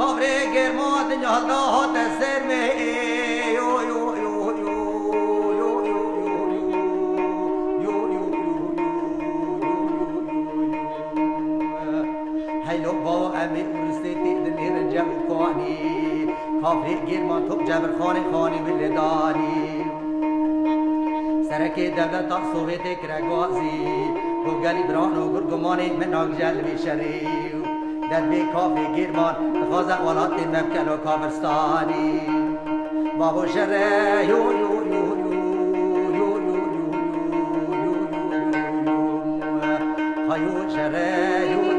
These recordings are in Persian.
کافر گرما دنیا دهات سر می یو یو یو یو یو یو یو هیلو با امی ارستی دنیر جمع کنی کافر گرما تو جبر خانه خانی ولدانی سرکی دولت سوویت کرگازی و گلی بران و گرگمانی مناک جلوی شریف در بی کافی گیرمان خواز ولات مبکل و کافرستانی بابو شره یو یو یو یو یو یو خیو شره یو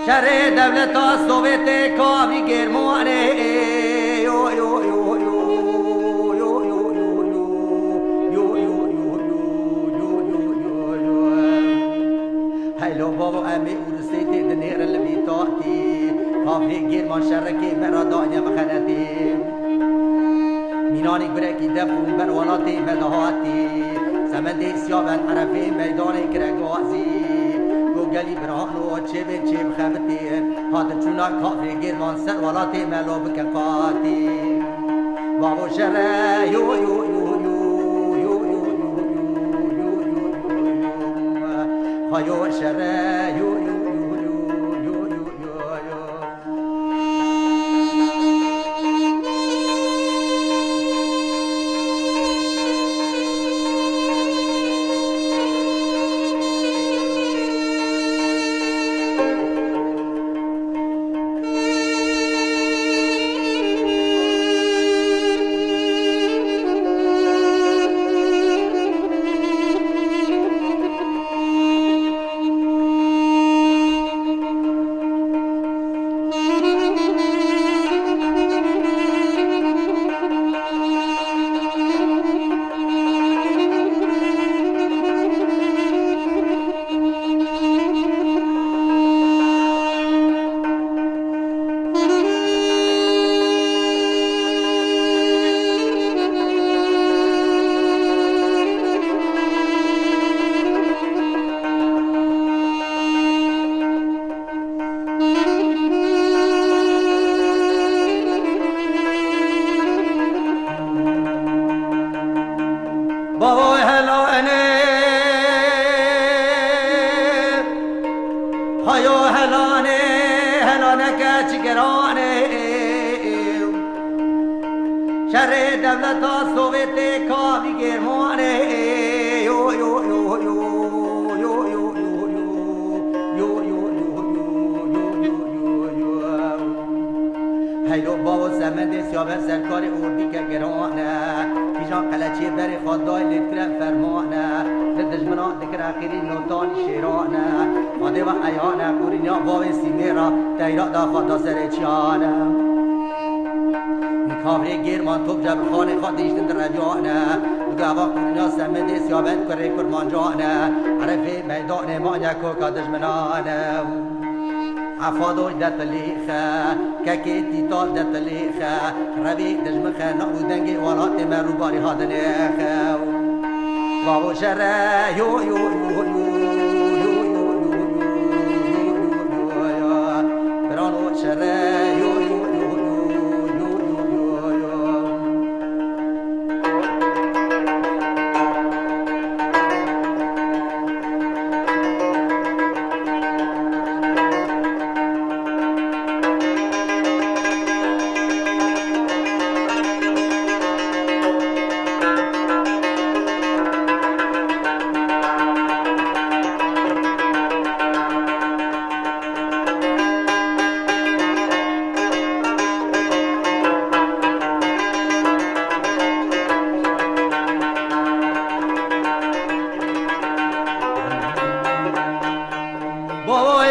شر دولت سوویت کافی گرمانه یو یو یو یو یو یو یو هیلو بابا امی ارسیت دنیر البیتاتی کافی گرمان شرکی مرا دانیا مخنتی مینانی گرکی دفون بر ولاتی مدهاتی سمندی سیابن عرفی میدان کرگازی گلی بران و چه به چه بخمتی هات چونا کافی گرمان سر ولاتی ملو بکفاتی بابو شره یو یو یو یو یو یو خیو شره یو یو شر دولت سوویت کافی گرمانه یو یو یو یو یو هیلو بابا سمند سیابه سرکار اردی که گرانه پیشان قلچی بری خدای لکره فرمانه دجمنا دکر اخیری نوتان شیرانه ماده و ایانه کورینیا باوی سیمه را تیرا دا خدا سرچیانه کافر گرمان توب جبر خانه خواد دیشتن در رجانه دگاوا کورینیا سمند سیابه کره کرمان جانه عرفی میدان ما یکو که دجمنانه عفادوش ده تلیخه ککی تیتال ده تلیخه روی دجمخه نعودنگی ولات من رو باری هادنیخه بابو شره یو یو یو یو برانو شره یو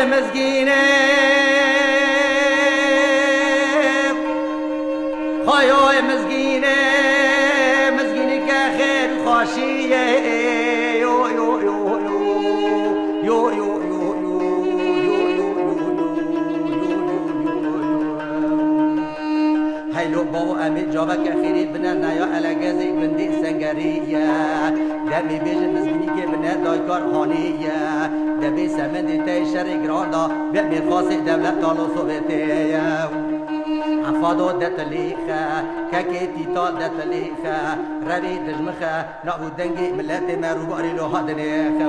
مزگینه خایای مزگینه مزگینه که خیر خوشیه یو یو یو یو یو یو هیلو باو امی جاوه که خیری بنه نیا الگزی بندی سنگریه دمی بیج مزگینی که بنه دایکار خانیه دبی سمندی تی شر گراندا به میرخواست دولت تالو سویتیه افادو دتلیخه ککی تیتا دتلیخه روی دجمخه نابو دنگی ملت مروباری لو هادنیخه